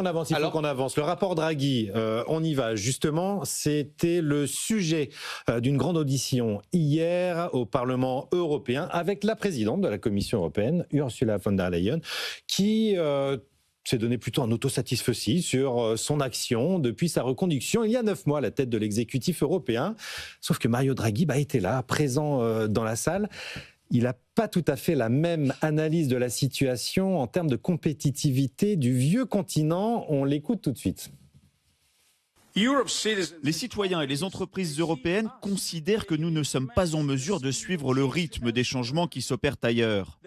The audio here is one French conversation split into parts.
On avance, il faut qu'on avance. Le rapport Draghi, on y va. Justement, c'était le sujet d'une grande audition hier au Parlement européen avec la présidente de la Commission européenne, Ursula von der Leyen, qui s'est donné plutôt un autosatisfecit sur son action depuis sa reconduction il y a 9 mois à la tête de l'exécutif européen. Sauf que Mario Draghi était là, présent dans la salle. Il n'a pas tout à fait la même analyse de la situation en termes de compétitivité du vieux continent. On l'écoute tout de suite. Les citoyens et les entreprises européennes considèrent que nous ne sommes pas en mesure de suivre le rythme des changements qui s'opèrent ailleurs.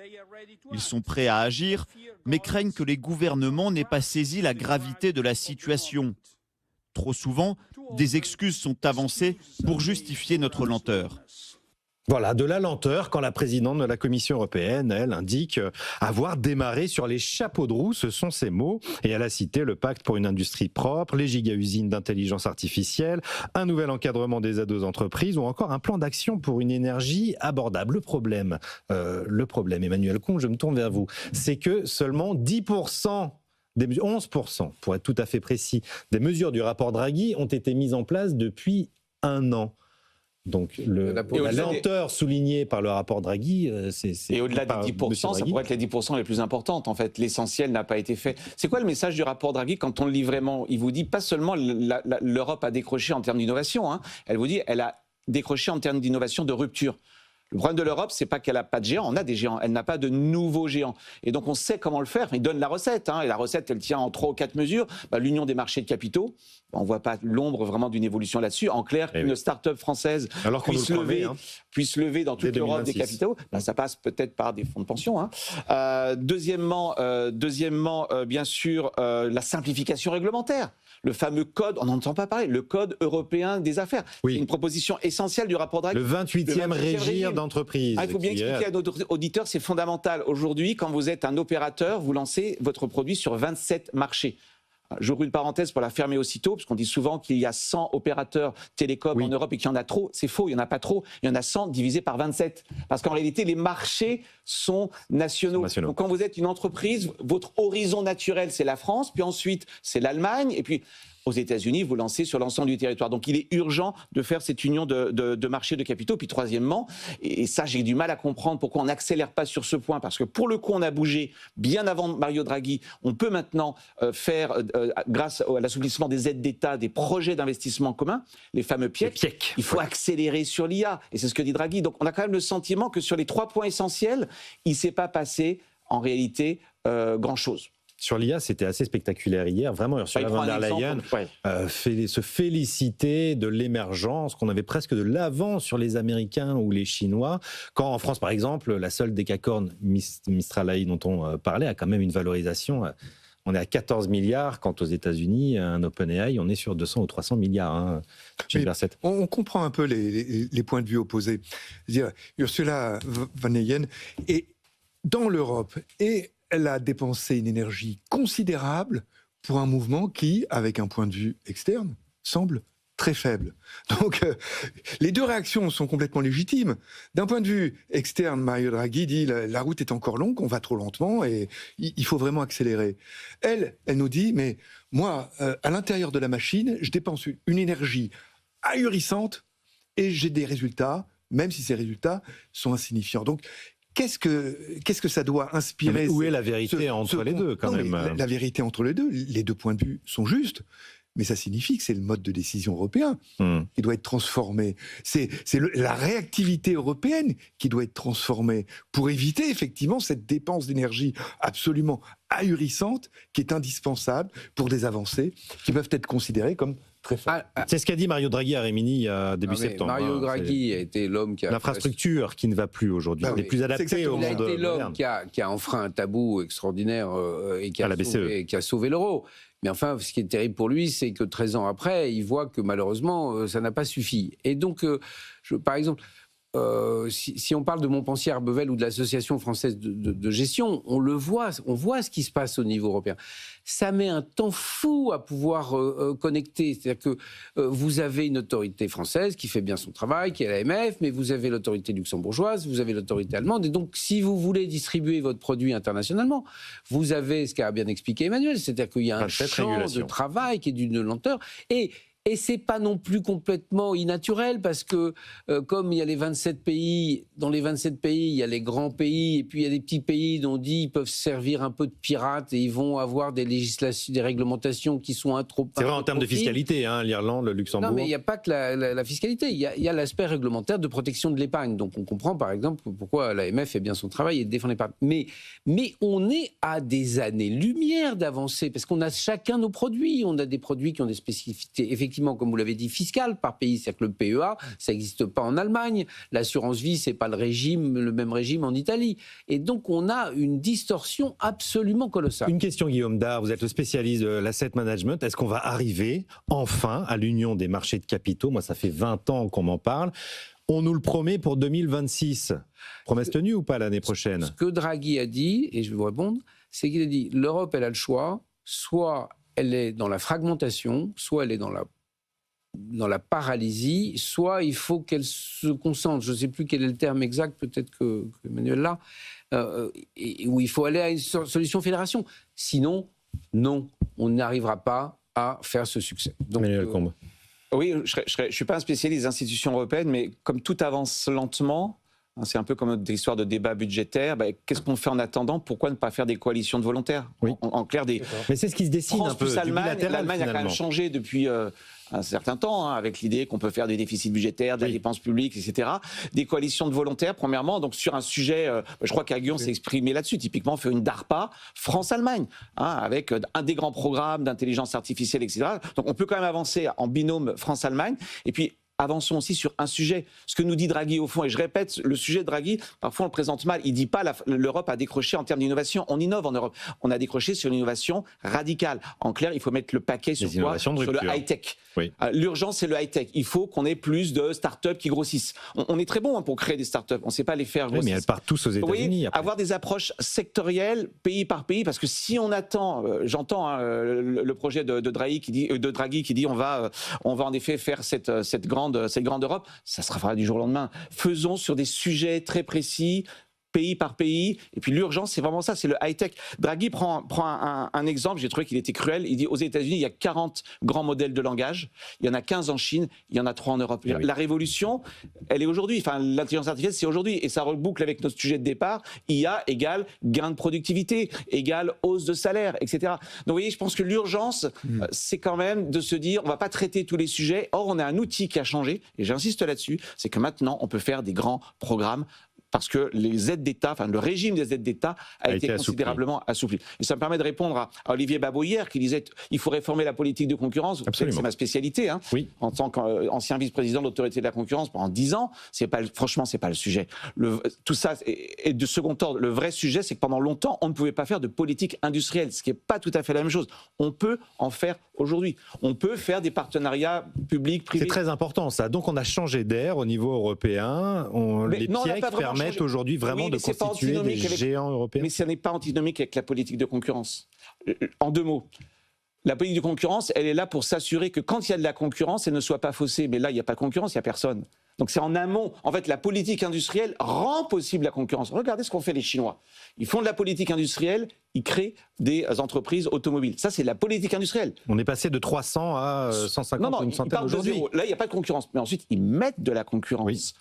Ils sont prêts à agir, mais craignent que les gouvernements n'aient pas saisi la gravité de la situation. Trop souvent, des excuses sont avancées pour justifier notre lenteur. Voilà, de la lenteur quand la présidente de la Commission européenne, elle, indique avoir démarré sur les chapeaux de roue, ce sont ses mots, et elle a cité le pacte pour une industrie propre, les giga-usines d'intelligence artificielle, un nouvel encadrement des aides aux entreprises ou encore un plan d'action pour une énergie abordable. Le problème, Emmanuel Combe, je me tourne vers vous, c'est que seulement 10%, 11% pour être tout à fait précis, des mesures du rapport Draghi ont été mises en place depuis 1 an. Donc la lenteur soulignée par le rapport Draghi, c'est et au-delà des 10%, ça pourrait être les 10% les plus importantes. En fait, l'essentiel n'a pas été fait. C'est quoi le message du rapport Draghi quand on le lit vraiment? Il vous dit pas seulement l'Europe a décroché en termes d'innovation, hein. Elle vous dit elle a décroché en termes d'innovation de rupture. Le problème de l'Europe, c'est pas qu'elle n'a pas de géants, on a des géants, elle n'a pas de nouveaux géants. Et donc on sait comment le faire, il donne la recette, hein, et la recette elle tient en 3 ou 4 mesures. L'union des marchés de capitaux, on ne voit pas l'ombre vraiment d'une évolution là-dessus. En clair, qu'une start-up française puisse lever dans toute l'Europe des capitaux, ça passe peut-être par des fonds de pension. Hein. Deuxièmement, bien sûr, la simplification réglementaire. Le fameux code, on n'en entend pas parler, le code européen des affaires. Oui. C'est une proposition essentielle du rapport Draghi. Le 28e régime d'entreprise. Il faut bien expliquer à nos auditeurs, c'est fondamental. Aujourd'hui, quand vous êtes un opérateur, vous lancez votre produit sur 27 marchés. J'ouvre une parenthèse pour la fermer aussitôt, parce qu'on dit souvent qu'il y a 100 opérateurs télécoms en Europe et qu'il y en a trop. C'est faux, il n'y en a pas trop. Il y en a 100 divisé par 27. Parce qu'en réalité, les marchés sont nationaux. Donc quand vous êtes une entreprise, votre horizon naturel, c'est la France, puis ensuite, c'est l'Allemagne, et puis aux États-Unis, vous lancez sur l'ensemble du territoire. Donc il est urgent de faire cette union de marchés de capitaux. Puis troisièmement, et ça j'ai du mal à comprendre pourquoi on n'accélère pas sur ce point, parce que pour le coup on a bougé bien avant Mario Draghi. On peut maintenant faire, grâce à l'assouplissement des aides d'État, des projets d'investissement communs, les fameux PIEC. Il faut accélérer sur l'IA, et c'est ce que dit Draghi. Donc on a quand même le sentiment que sur les 3 points essentiels, il ne s'est pas passé en réalité grand-chose. Sur l'IA, c'était assez spectaculaire hier. Vraiment, Ursula von der Leyen se féliciter de l'émergence, qu'on avait presque de l'avance sur les Américains ou les Chinois. Quand en France, par exemple, la seule décacorne Mistral AI dont on parlait a quand même une valorisation. On est à 14 milliards, quand aux États-Unis, un OpenAI, on est sur 200 ou 300 milliards. Hein, on comprend un peu les points de vue opposés. C'est-à-dire, Ursula von der Leyen est dans l'Europe et elle a dépensé une énergie considérable pour un mouvement qui, avec un point de vue externe, semble très faible. Donc, les 2 réactions sont complètement légitimes. D'un point de vue externe, Mario Draghi dit la route est encore longue, on va trop lentement et il faut vraiment accélérer. Elle nous dit, mais moi, à l'intérieur de la machine, je dépense une énergie ahurissante et j'ai des résultats, même si ces résultats sont insignifiants. Donc, qu'est-ce que ça doit inspirer? Où est la vérité entre les deux, quand même? La vérité entre les deux points de vue sont justes, mais ça signifie que c'est le mode de décision européen qui doit être transformé. C'est la réactivité européenne qui doit être transformée pour éviter effectivement cette dépense d'énergie absolument ahurissante qui est indispensable pour des avancées qui peuvent être considérées comme très faibles. C'est ce qu'a dit Mario Draghi à Rimini début septembre. Mario Draghi a été l'homme qui a... L'infrastructure qui ne va plus aujourd'hui, n'est plus adaptée au monde moderne. Il a été l'homme qui a enfreint un tabou extraordinaire et qui a sauvé l'euro. Mais enfin, ce qui est terrible pour lui, c'est que 13 ans après, il voit que malheureusement, ça n'a pas suffi. Et donc, par exemple, si on parle de Montpensier-Arbevel ou de l'Association française de gestion, on voit ce qui se passe au niveau européen. Ça met un temps fou à pouvoir connecter. C'est-à-dire que vous avez une autorité française qui fait bien son travail, qui est l'AMF, mais vous avez l'autorité luxembourgeoise, vous avez l'autorité allemande. Et donc, si vous voulez distribuer votre produit internationalement, vous avez ce qu'a bien expliqué Emmanuel, c'est-à-dire qu'il y a un champ de travail qui est d'une lenteur. Et c'est pas non plus complètement innaturel parce que comme il y a les 27 pays, dans les 27 pays, il y a les grands pays et puis il y a des petits pays dont on dit ils peuvent servir un peu de pirates et ils vont avoir des législations, des réglementations qui sont trop. C'est vrai en termes de fiscalité, hein, l'Irlande, le Luxembourg. Non, mais il n'y a pas que la fiscalité, il y a l'aspect réglementaire de protection de l'épargne. Donc on comprend par exemple pourquoi l'AMF fait bien son travail et défend l'épargne. Mais on est à des années-lumière d'avancée parce qu'on a chacun nos produits. On a des produits qui ont des spécificités effectivement, comme vous l'avez dit, fiscales par pays. C'est-à-dire que le PEA, ça n'existe pas en Allemagne. L'assurance vie, c'est pas le même régime en Italie. Et donc, on a une distorsion absolument colossale. Une question, Guillaume Dard. Vous êtes le spécialiste de l'asset management. Est-ce qu'on va arriver enfin à l'union des marchés de capitaux? Moi, ça fait 20 ans qu'on m'en parle. On nous le promet pour 2026. Promesse tenue ou pas l'année prochaine? Ce que Draghi a dit, et je vais vous répondre, c'est qu'il a dit l'Europe, elle a le choix. Soit elle est dans la fragmentation, soit elle est dans la paralysie, soit il faut qu'elle se concentre. Je ne sais plus quel est le terme exact, peut-être que Emmanuel l'a, où il faut aller à une solution fédération. Sinon, non, on n'arrivera pas à faire ce succès. Donc, Emmanuel Combes. Oui, je ne suis pas un spécialiste des institutions européennes, mais comme tout avance lentement, c'est un peu comme notre histoire de débat budgétaire. Qu'est-ce qu'on fait en attendant? Pourquoi ne pas faire des coalitions de volontaires? Oui. En clair, Mais c'est ce qui se dessine France un peu. Plus Allemagne, l'Allemagne a quand même finalement changé depuis un certain temps, hein, avec l'idée qu'on peut faire des déficits budgétaires, de la dépense publique, etc. Des coalitions de volontaires, premièrement, donc sur un sujet, je crois qu'Aguillon s'est exprimé là-dessus, typiquement, fait une DARPA France-Allemagne, hein, avec un des grands programmes d'intelligence artificielle, etc. Donc on peut quand même avancer en binôme France-Allemagne, et puis avançons aussi sur un sujet. Ce que nous dit Draghi au fond, et je répète, le sujet de Draghi, parfois on le présente mal, il ne dit pas l'Europe a décroché en termes d'innovation. On innove en Europe. On a décroché sur l'innovation radicale. En clair, il faut mettre le paquet sur quoi? Sur le high-tech. Oui. L'urgence, c'est le high-tech. Il faut qu'on ait plus de start-up qui grossissent. On est très bon pour créer des start-up. On ne sait pas les faire grossir. Oui, mais elles partent tous aux États-Unis. Avoir des approches sectorielles, pays par pays, parce que si on attend, j'entends le projet de Draghi qui dit on va en effet faire cette grande Europe, ça se fera du jour au lendemain. Faisons sur des sujets très précis, pays par pays, et puis l'urgence, c'est vraiment ça, c'est le high-tech. Draghi prend un exemple, j'ai trouvé qu'il était cruel, il dit aux États-Unis, il y a 40 grands modèles de langage, il y en a 15 en Chine, il y en a 3 en Europe. Oui. La révolution, elle est aujourd'hui, enfin l'intelligence artificielle, c'est aujourd'hui, et ça reboucle avec notre sujet de départ, IA égale gain de productivité, égale hausse de salaire, etc. Donc vous voyez, je pense que l'urgence, c'est quand même de se dire, on ne va pas traiter tous les sujets, or on a un outil qui a changé, et j'insiste là-dessus, c'est que maintenant, on peut faire des grands programmes parce que les aides d'État, enfin le régime des aides d'État a été considérablement assoupli. Et ça me permet de répondre à Olivier Babot hier qui disait il faut réformer la politique de concurrence. C'est ma spécialité, hein. Oui. En tant qu'ancien vice-président de l'autorité de la concurrence pendant 10 ans. Franchement, c'est pas le sujet. Tout ça est de second ordre. Le vrai sujet, c'est que pendant longtemps, on ne pouvait pas faire de politique industrielle, ce qui n'est pas tout à fait la même chose. On peut en faire aujourd'hui. On peut faire des partenariats publics-privés. C'est très important ça. Donc on a changé d'air au niveau européen. Les PIEC permettent aujourd'hui vraiment de constituer des géants européens. Mais ce n'est pas antinomique avec la politique de concurrence. En 2 mots. La politique de concurrence, elle est là pour s'assurer que quand il y a de la concurrence, elle ne soit pas faussée. Mais là, il n'y a pas de concurrence, il n'y a personne. Donc c'est en amont. En fait, la politique industrielle rend possible la concurrence. Regardez ce qu'ont fait les Chinois. Ils font de la politique industrielle, ils créent des entreprises automobiles. Ça, c'est la politique industrielle. On est passé de 300 à 150 ou une centaine aujourd'hui. Là, il n'y a pas de concurrence. Mais ensuite, ils mettent de la concurrence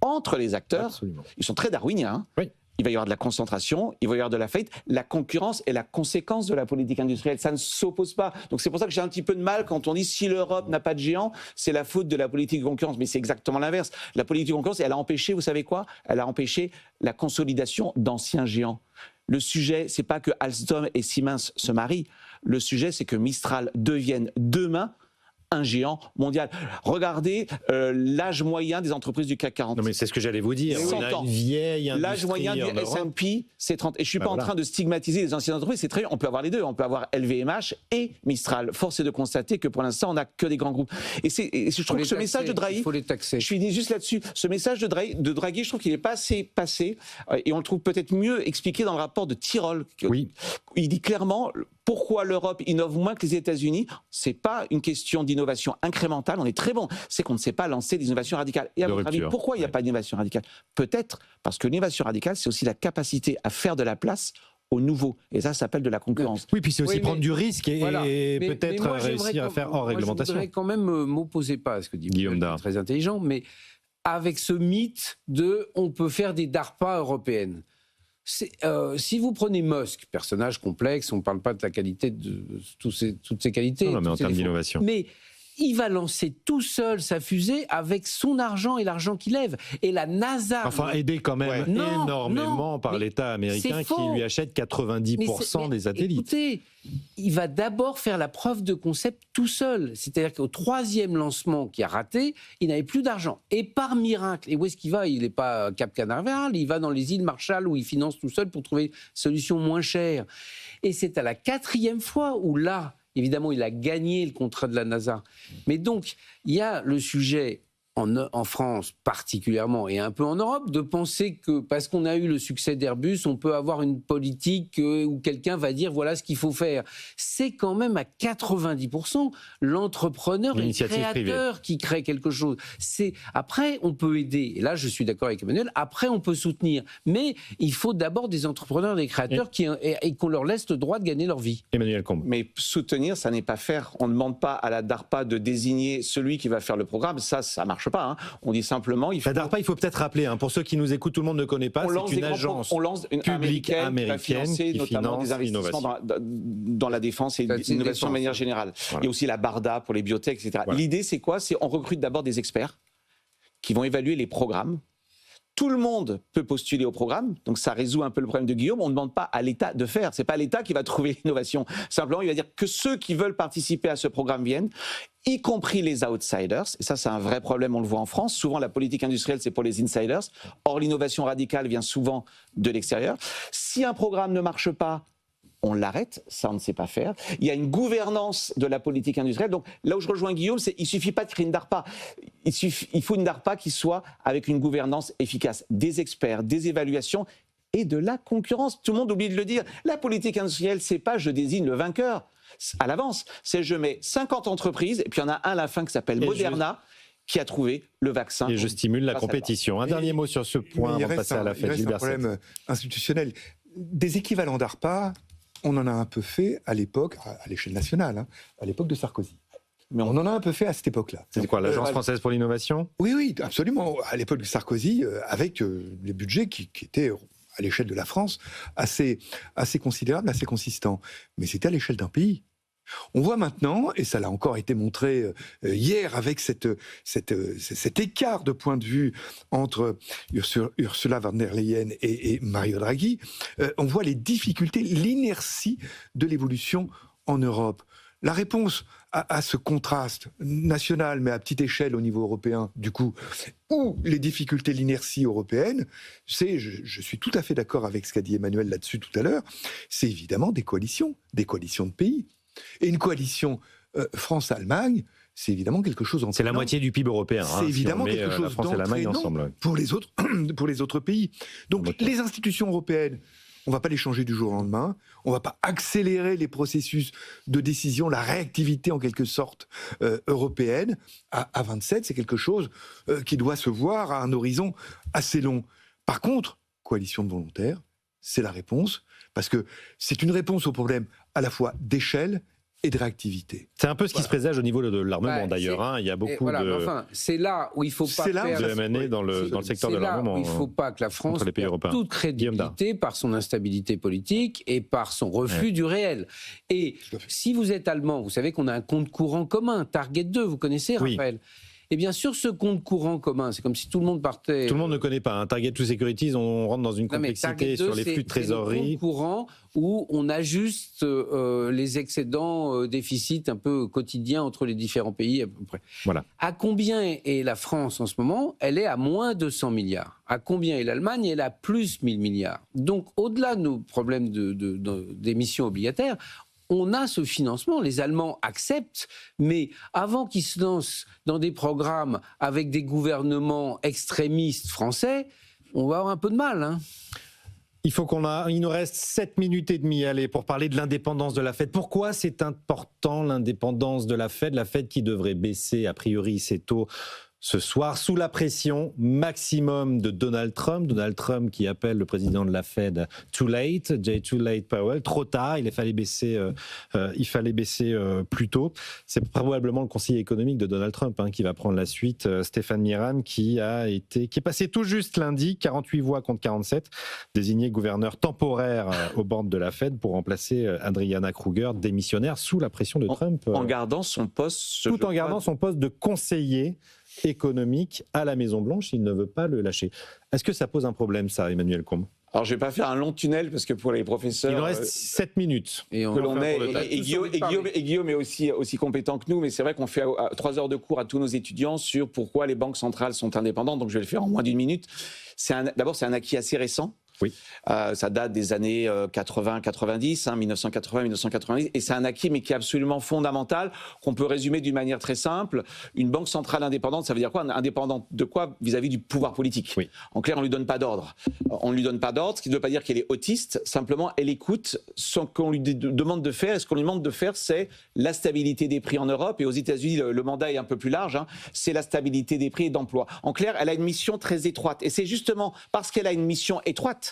entre les acteurs. Absolument. Ils sont très darwiniens. Hein. Oui. Il va y avoir de la concentration, il va y avoir de la faillite. La concurrence est la conséquence de la politique industrielle. Ça ne s'oppose pas. Donc c'est pour ça que j'ai un petit peu de mal quand on dit si l'Europe n'a pas de géant, c'est la faute de la politique de concurrence. Mais c'est exactement l'inverse. La politique de concurrence, elle a empêché, vous savez quoi? Elle a empêché la consolidation d'anciens géants. Le sujet, c'est pas que Alstom et Siemens se marient. Le sujet, c'est que Mistral devienne demain un géant mondial. Regardez l'âge moyen des entreprises du CAC 40. Non, mais c'est ce que j'allais vous dire. 100 On a ans. une vieille industrie. L'âge moyen du en Europe. S&P, c'est 30. Et je ne suis pas voilà. en train de stigmatiser les anciennes entreprises, c'est très bien. On peut avoir les deux. On peut avoir LVMH et Mistral. Force est de constater que pour l'instant, on n'a que des grands groupes. Et je trouve que ce message de Draghi, il faut les taxer. je suis juste là-dessus, ce message de Draghi, je trouve qu'il n'est pas assez passé. Et on le trouve peut-être mieux expliqué dans le rapport de Tirole. Oui. Il dit clairement pourquoi l'Europe innove moins que les États-Unis. C'est pas une question d'innovation incrémentale, on est très bon. C'est qu'on ne sait pas lancer des innovations radicales. Et à votre avis, pourquoi il n'y a pas d'innovation radicale? Peut-être parce que l'innovation radicale, c'est aussi la capacité à faire de la place au nouveau. Et ça s'appelle de la concurrence. Oui, puis c'est aussi Oui, prendre du risque et, voilà. peut-être moi, réussir à faire hors réglementation. Je voudrais quand même m'opposer pas à ce que dit Guillaume Dard. très intelligent, mais avec ce mythe de on peut faire des DARPA européennes. Si vous prenez Musk, personnage complexe, on ne parle pas de la qualité de toutes ses qualités. Non, mais en termes d'innovation. Mais il va lancer tout seul sa fusée avec son argent et l'argent qu'il lève. Et la NASA... Enfin, aidé quand même énormément par l'État américain qui lui achète 90% des satellites. Écoutez, il va d'abord faire la preuve de concept tout seul. C'est-à-dire qu'au 3e lancement qui a raté, il n'avait plus d'argent. Et par miracle, et où est-ce qu'il va? Il n'est pas à Cap Canaveral, il va dans les îles Marshall où il finance tout seul pour trouver une solution moins chère. Et c'est à la 4e fois où là, évidemment, il a gagné le contrat de la NASA. Mais donc, il y a le sujet en France particulièrement et un peu en Europe, de penser que parce qu'on a eu le succès d'Airbus, on peut avoir une politique où quelqu'un va dire voilà ce qu'il faut faire. C'est quand même à 90% l'entrepreneur et le créateur qui crée quelque chose. Après, on peut aider. Et là, je suis d'accord avec Emmanuel. Après, on peut soutenir. Mais il faut d'abord des entrepreneurs, des créateurs et qu'on leur laisse le droit de gagner leur vie. Emmanuel Combe. Mais soutenir, ça n'est pas faire. On ne demande pas à la DARPA de désigner celui qui va faire le programme. Ça marche pas. Hein. On dit simplement... La DARPA, il faut peut-être rappeler, pour ceux qui nous écoutent, tout le monde ne connaît pas, c'est une agence publique américaine qui notamment finance des investissements dans la défense et l'innovation de manière générale. Voilà. Il y a aussi la BARDA pour les biotech, etc. Voilà. L'idée, c'est quoi? C'est on recrute d'abord des experts qui vont évaluer les programmes. Tout le monde peut postuler au programme, donc ça résout un peu le problème de Guillaume. On ne demande pas à l'État de faire, c'est pas l'État qui va trouver l'innovation. Simplement, il va dire que ceux qui veulent participer à ce programme viennent, y compris les outsiders. Et ça, c'est un vrai problème, on le voit en France. Souvent, la politique industrielle, c'est pour les insiders. Or, l'innovation radicale vient souvent de l'extérieur. Si un programme ne marche pas, on l'arrête, ça on ne sait pas faire. Il y a une gouvernance de la politique industrielle. Donc là où je rejoins Guillaume, il ne suffit pas de créer une DARPA. Il faut une DARPA qui soit avec une gouvernance efficace, des experts, des évaluations et de la concurrence. Tout le monde oublie de le dire. La politique industrielle, c'est pas je désigne le vainqueur à l'avance. C'est je mets 50 entreprises et puis il y en a un à la fin qui s'appelle Moderna. Qui a trouvé le vaccin. Et je stimule la compétition. Un dernier mot sur ce point avant de passer à la fête. Il reste un problème institutionnel. Des équivalents DARPA, on en a un peu fait à l'époque, à l'échelle nationale, à l'époque de Sarkozy. Mais on en a un peu fait à cette époque-là. C'est quoi, l'Agence française pour l'innovation? Oui, absolument. À l'époque de Sarkozy, avec des budgets qui étaient, à l'échelle de la France, assez considérables, assez consistants. Mais c'était à l'échelle d'un pays. On voit maintenant, et ça l'a encore été montré hier avec cet écart de point de vue entre Ursula von der Leyen et Mario Draghi, on voit les difficultés, l'inertie de l'évolution en Europe. La réponse à ce contraste national, mais à petite échelle au niveau européen, du coup, ou les difficultés, l'inertie européenne, je suis tout à fait d'accord avec ce qu'a dit Emmanuel là-dessus tout à l'heure, c'est évidemment des coalitions de pays. Et une coalition France-Allemagne, c'est évidemment quelque chose d'entraînant. C'est la moitié du PIB européen. C'est évidemment quelque chose d'entraînant pour les autres pays. Donc les institutions européennes, on ne va pas les changer du jour au lendemain. On ne va pas accélérer les processus de décision, la réactivité en quelque sorte européenne. À 27, c'est quelque chose qui doit se voir à un horizon assez long. Par contre, coalition de volontaires, c'est la réponse, parce que c'est une réponse au problème à la fois d'échelle et de réactivité. C'est un peu ce qui se présage au niveau de l'armement d'ailleurs. Il y a beaucoup de... Enfin, c'est là où il ne faut pas faire... de M&A dans le secteur de l'armement. Il ne faut pas que la France perde toute crédibilité par son instabilité politique et par son refus du réel. Et si vous êtes allemand, vous savez qu'on a un compte courant commun, Target 2, vous connaissez, Raphaël ? Et bien sûr, ce compte courant commun, c'est comme si tout le monde partait... Tout le monde ne connaît pas. Target to Securities, on rentre dans une complexité sur les flux de trésorerie. C'est le compte courant où on ajuste les excédents déficits un peu quotidiens entre les différents pays à peu près. Voilà. À combien est la France en ce moment? Elle est à moins 200 milliards. À combien est l'Allemagne? Elle est à plus 1000 milliards. Donc, au-delà de nos problèmes d'émissions obligataires, on a ce financement, les Allemands acceptent, mais avant qu'ils se lancent dans des programmes avec des gouvernements extrémistes français, on va avoir un peu de mal. Hein. Il nous reste 7 minutes et demie, allez, pour parler de l'indépendance de la Fed. Pourquoi c'est important l'indépendance de la Fed? La Fed qui devrait baisser a priori ses taux ce soir, sous la pression maximum de Donald Trump. Donald Trump qui appelle le président de la Fed too late, too late Powell, trop tard, il fallait baisser plus tôt. C'est probablement le conseiller économique de Donald Trump qui va prendre la suite. Stéphane Miran qui est passé tout juste lundi, 48 voix contre 47, désigné gouverneur temporaire au board de la Fed pour remplacer Adriana Kruger, démissionnaire sous la pression de Trump. En gardant son poste. Tout en gardant son poste de conseiller économique à la Maison-Blanche, il ne veut pas le lâcher. Est-ce que ça pose un problème, ça, Emmanuel Combe? Alors, je ne vais pas faire un long tunnel, parce que pour les professeurs... Il nous reste 7 minutes. Et Guillaume est aussi compétent que nous, mais c'est vrai qu'on fait 3 heures de cours à tous nos étudiants sur pourquoi les banques centrales sont indépendantes, donc je vais le faire en moins d'une minute. D'abord, c'est un acquis assez récent. Oui. Ça date des années 80-90, 1980-1990, et c'est un acquis mais qui est absolument fondamental, qu'on peut résumer d'une manière très simple. Une banque centrale indépendante, ça veut dire quoi? Indépendante de quoi? Vis-à-vis du pouvoir politique. Oui. En clair, on ne lui donne pas d'ordre. On ne lui donne pas d'ordre, ce qui ne veut pas dire qu'elle est autiste, simplement elle écoute ce qu'on lui demande de faire, et ce qu'on lui demande de faire, c'est la stabilité des prix en Europe, et aux États-Unis, le mandat est un peu plus large, c'est la stabilité des prix et d'emploi. En clair, elle a une mission très étroite, et c'est justement parce qu'elle a une mission étroite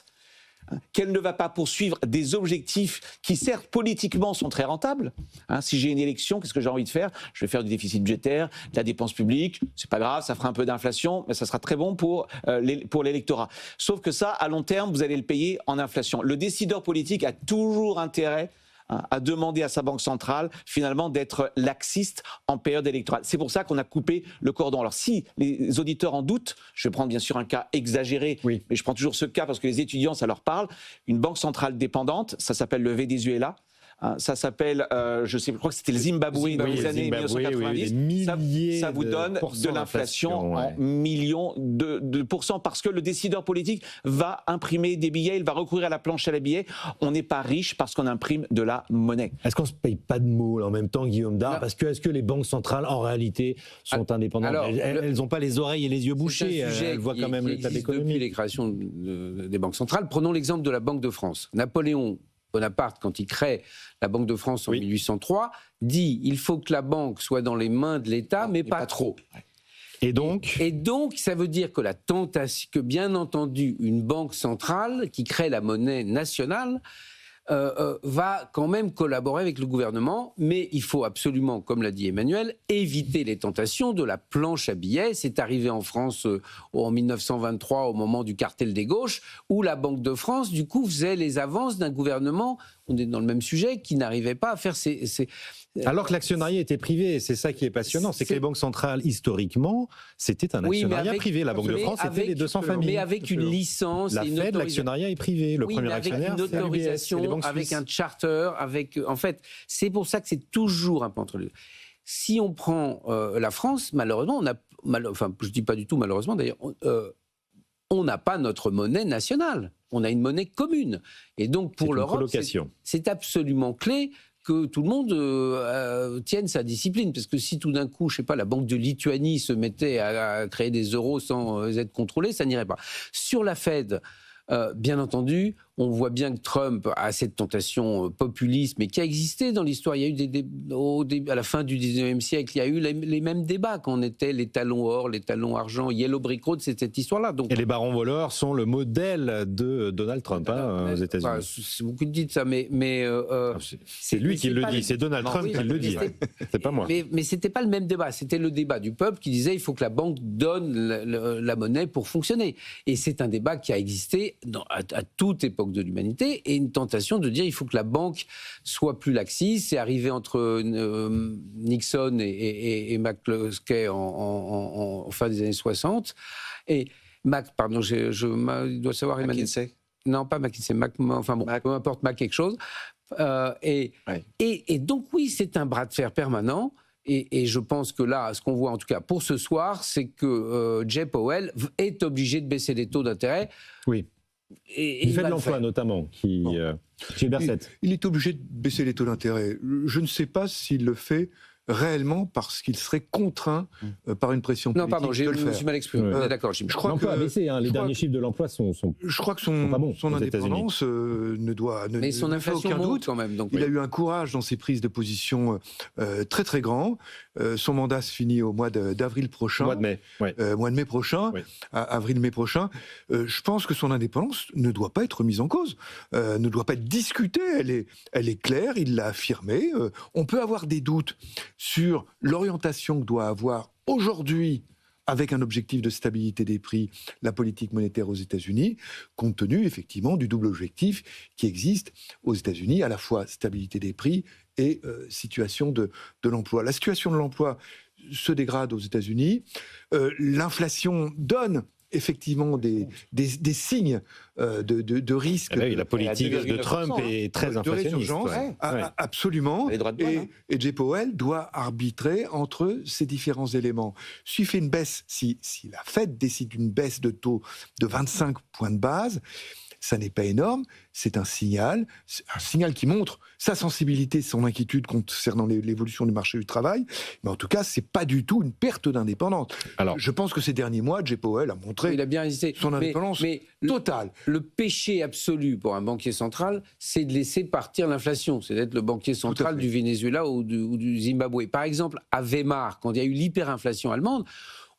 qu'elle ne va pas poursuivre des objectifs qui, certes, politiquement, sont très rentables. Si j'ai une élection, qu'est-ce que j'ai envie de faire? Je vais faire du déficit budgétaire, de la dépense publique, c'est pas grave, ça fera un peu d'inflation, mais ça sera très bon pour l'électorat. Sauf que ça, à long terme, vous allez le payer en inflation. Le décideur politique a toujours intérêt à demander à sa banque centrale, finalement, d'être laxiste en période électorale. C'est pour ça qu'on a coupé le cordon. Alors, si les auditeurs en doutent, je vais prendre bien sûr un cas exagéré, mais je prends toujours ce cas parce que les étudiants, ça leur parle. Une banque centrale dépendante, ça s'appelle le Venezuela. Ça s'appelle, je crois que c'était le Zimbabwe dans les années 1990. Ça vous donne de l'inflation en millions de pourcents parce que le décideur politique va imprimer des billets, il va recourir à la planche à la billets. On n'est pas riche parce qu'on imprime de la monnaie. Est-ce qu'on ne se paye pas de mots en même temps, Guillaume Dard? Parce que est-ce que les banques centrales, en réalité, sont indépendantes? Elles n'ont pas les oreilles et les yeux bouchés. Elles voient quand même l'état de l'économie. Depuis les créations des banques centrales, prenons l'exemple de la Banque de France. Napoléon Bonaparte, quand il crée la Banque de France en 1803, dit il faut que la banque soit dans les mains de l'État, mais pas trop. Et donc, ça veut dire que la tentation, que bien entendu, une banque centrale qui crée la monnaie nationale va quand même collaborer avec le gouvernement, mais il faut absolument, comme l'a dit Emmanuel, éviter les tentations de la planche à billets. C'est arrivé en France en 1923 au moment du cartel des gauches, où la Banque de France, du coup, faisait les avances d'un gouvernement, on est dans le même sujet, qui n'arrivait pas à faire alors que l'actionnariat était privé, c'est ça qui est passionnant, c'est que les banques centrales, historiquement, c'était un actionnariat privé. La Banque de France, c'était les 200 familles. Mais avec une licence... La Fed, l'actionnariat est privé. Le premier actionnaire, c'est autorisation, avec un charter, en fait, c'est pour ça que c'est toujours un peu entre les deux. Si on prend la France, malheureusement, je ne dis pas du tout malheureusement d'ailleurs, on n'a pas notre monnaie nationale. On a une monnaie commune. Et donc, pour l'Europe, c'est absolument clé que tout le monde tienne sa discipline. Parce que si tout d'un coup, je ne sais pas, la Banque de Lituanie se mettait à créer des euros sans être contrôlée, ça n'irait pas. Sur la Fed, bien entendu, on voit bien que Trump a cette tentation populiste, mais qui a existé dans l'histoire. Il y a eu à la fin du 19e siècle, il y a eu les mêmes débats quand on était les talons or, les talons argent, Yellow Brick Road, c'est cette histoire-là. Donc, et les barons voleurs sont le modèle de Donald Trump aux États-Unis. C'est beaucoup de ça, mais c'est lui qui le dit, c'est Donald Trump qui le dit. C'est pas moi. Mais c'était pas le même débat. C'était le débat du peuple qui disait il faut que la banque donne la monnaie pour fonctionner. Et c'est un débat qui a existé à toute époque l'époque de l'humanité, et une tentation de dire il faut que la banque soit plus laxiste. C'est arrivé entre Nixon et McCloskey en fin des années 60. Et il doit savoir McKinsey. Non, pas McKinsey, peu importe, Mac quelque chose. Et donc oui, c'est un bras de fer permanent. Et je pense que là, ce qu'on voit en tout cas pour ce soir, c'est que Jay Powell est obligé de baisser les taux d'intérêt. Oui. Et il fait de l'emploi notamment. Gilbert Sett. Il est obligé de baisser les taux d'intérêt. Je ne sais pas s'il le fait réellement parce qu'il serait contraint par une pression politique. Non, pardon, je me suis mal exprimé. D'accord, je crois l'emploi a baissé, les derniers chiffres de l'emploi sont je crois que son indépendance ne doit mais son inflation aucun doute quand même. Donc, il a eu un courage dans ses prises de position très très grand. Son mandat se finit au mois d'avril prochain. Mois de mai. Mois de mai prochain, avril-mai prochain. Je pense que son indépendance ne doit pas être mise en cause, ne doit pas être discutée. Elle est claire, il l'a affirmé. On peut avoir des doutes sur l'orientation que doit avoir aujourd'hui, avec un objectif de stabilité des prix, la politique monétaire aux États-Unis, compte tenu effectivement du double objectif qui existe aux États-Unis, à la fois stabilité des prix et situation de l'emploi. La situation de l'emploi se dégrade aux États-Unis. L'inflation donne effectivement des signes de risque. La politique de Trump est très inflationniste. Absolument. Les droits de douane, et Jay Powell doit arbitrer entre ces différents éléments. S'il fait une baisse, si la Fed décide une baisse de taux de 25 points de base, ça n'est pas énorme, c'est un signal qui montre sa sensibilité, son inquiétude concernant l'évolution du marché du travail, mais en tout cas, c'est pas du tout une perte d'indépendance. Alors, je pense que ces derniers mois, Jay Powell a montré son indépendance totale. Le péché absolu pour un banquier central, c'est de laisser partir l'inflation, c'est d'être le banquier central du Venezuela ou du Zimbabwe. Par exemple, à Weimar, quand il y a eu l'hyperinflation allemande,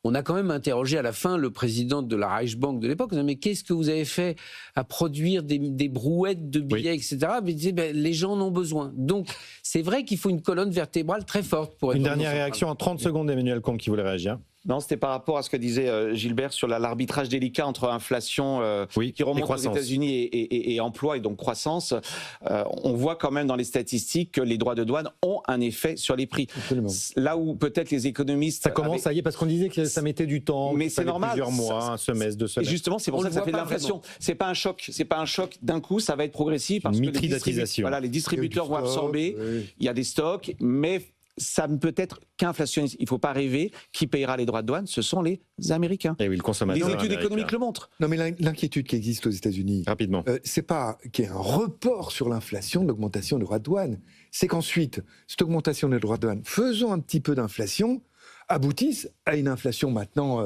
on a quand même interrogé à la fin le président de la Reichsbank de l'époque. On a dit, mais qu'est-ce que vous avez fait à produire des brouettes de billets, etc. Mais il disait, les gens en ont besoin. Donc, c'est vrai qu'il faut une colonne vertébrale très forte pour être... Une dernière réaction en 30 secondes, Emmanuel Combe, qui voulait réagir. Non, c'était par rapport à ce que disait Gilbert sur l'arbitrage délicat entre inflation qui remonte aux États-Unis et emploi et donc croissance. On voit quand même dans les statistiques que les droits de douane ont un effet sur les prix. Absolument. Là où peut-être les économistes... Ça commence, ça y est, parce qu'on disait que ça mettait du temps, mais c'est normal. Plusieurs mois, un semestre, 2 semaines. Et justement, c'est pour ça que ça fait de l'inflation. C'est pas un choc d'un coup, ça va être progressif parce que les distributeurs vont absorber, il y a des stocks, mais... ça ne peut être qu'inflationniste. Il ne faut pas rêver. Qui payera les droits de douane? Ce sont les Américains. Et oui, le consommateur. Les études économiques le montrent. Non, mais l'inquiétude qui existe aux États-Unis, rapidement, c'est pas qu'il y ait un report sur l'inflation de l'augmentation des droits de douane. C'est qu'ensuite, cette augmentation des droits de douane, faisant un petit peu d'inflation, aboutissent à une inflation maintenant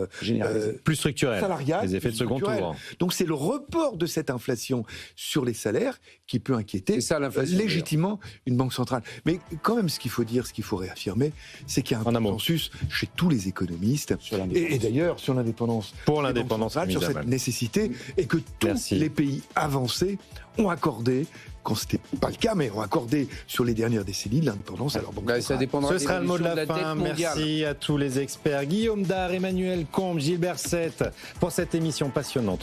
plus structurelle, salariale, les effets de second tour. Donc c'est le report de cette inflation sur les salaires qui peut inquiéter légitimement une banque centrale. Mais quand même, ce qu'il faut dire, ce qu'il faut réaffirmer, c'est qu'il y a un consensus chez tous les économistes, et d'ailleurs sur l'indépendance, pour l'indépendance, sur cette nécessité, et que tous les pays avancés ont accordé, quand ce n'était pas le cas, mais ont accordé sur les dernières décennies l'indépendance à leur banque centrale. Ça dépendra. Ce sera le mot de la fin. Merci à tous les experts. Guillaume Dard, Emmanuel Combe, Gilbert Sett pour cette émission passionnante.